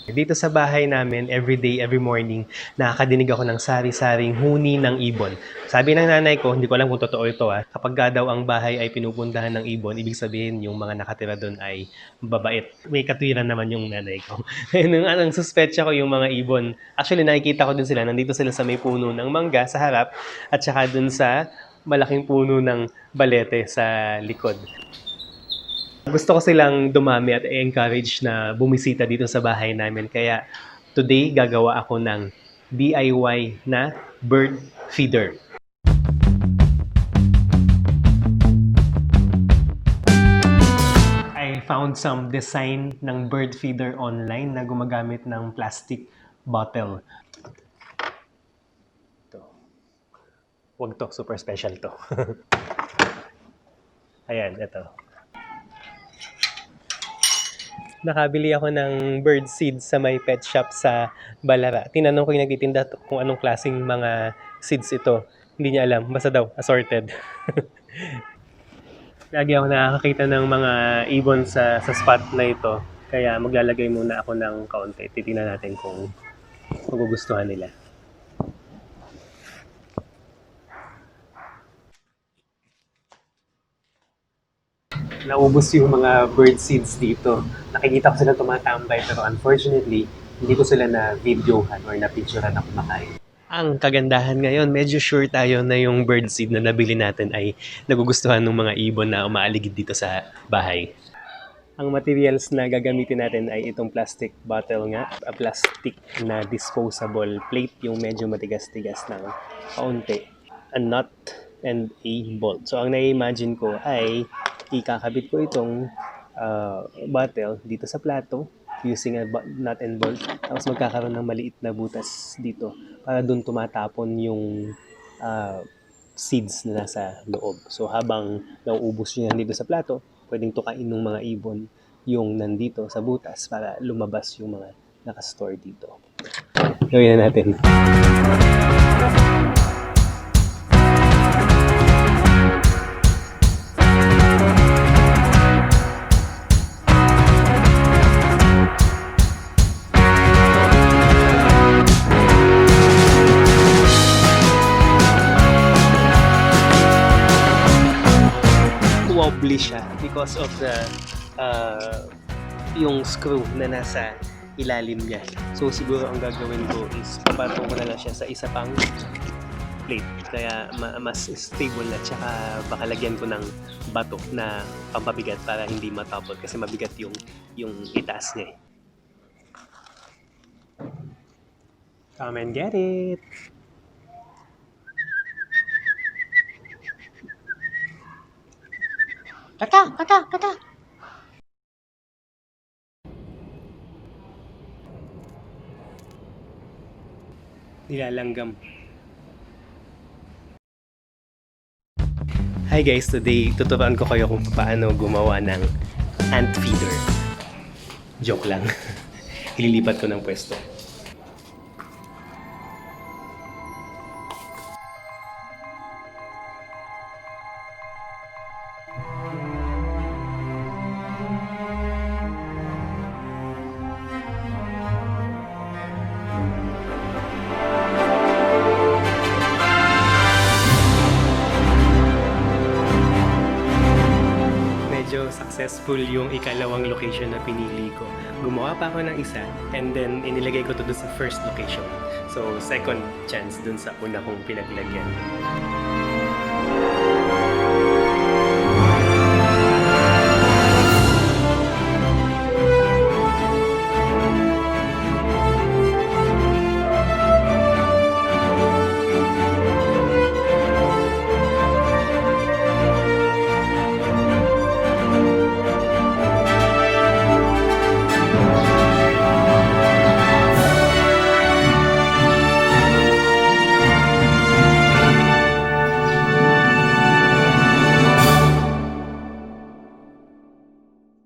Dito sa bahay namin, every day, every morning, nakakadinig ako ng sari-saring huni ng ibon. Sabi ng nanay ko, hindi ko alam kung totoo ito kapag daw ang bahay ay pinupuntahan ng ibon, ibig sabihin yung mga nakatira doon ay babait. May katwiran naman yung nanay ko. Ang suspetsa ko yung mga ibon. Actually, nakikita ko din sila. Nandito sila sa may puno ng mangga sa harap at saka dun sa malaking puno ng balete sa likod. Gusto ko silang dumami at i-encourage na bumisita dito sa bahay namin. Kaya today gagawa ako ng DIY na bird feeder. I found some design ng bird feeder online na gumagamit ng plastic bottle. Ito. Wag to, super special to. Ayan, ito. Nakabili ako ng bird seeds sa may pet shop sa Balara. Tinanong ko yung nagtitinda kung anong klaseng mga seeds ito. Hindi niya alam. Basta daw, assorted. Lagi ako nakakakita ng mga ibon sa spot na ito. Kaya maglalagay muna ako ng kaunti. Titingnan natin kung magugustuhan nila. Naubos yung mga bird seeds dito. Nakikita ko sila tumatambay pero unfortunately, hindi ko sila na videohan or na picturean na kumakain. Ang kagandahan ngayon, medyo sure tayo na yung bird seed na nabili natin ay nagugustuhan ng mga ibon na umaaligid dito sa bahay. Ang materials na gagamitin natin ay itong plastic bottle nga, a plastic na disposable plate, yung medyo matigas-tigas ng kaunti, a nut and a bolt. So ang na-imagine ko ay ikakabit ko itong bottle dito sa plato using a nut and bolt. Tapos magkakaroon ng maliit na butas dito para doon tumatapon yung seeds na nasa loob. So habang nauubos yun dito sa plato, pwedeng tukain ng mga ibon yung nandito sa butas para lumabas yung mga nakastore dito. Gawin na natin. Wobbly siya because of the yung screw na nasa ilalim niya. So siguro ang gagawin ko is papatong ko na lang siya sa isa pang plate. Kaya mas stable na, tsaka baka lagyan ko ng bato na pampabigat para hindi matapon kasi mabigat yung itaas niya. Come and get it! Kata! Kata! Kata! Nilalanggam. Hi guys! Today, tuturuan ko kayo kung paano gumawa ng ant feeder. Joke lang. Ililipat ko ng pwesto. Successful yung ikalawang location na pinili ko. Gumawa pa ako ng isa and then inilagay ko to doon sa first location. So second chance dun sa una kong pinaglagyan.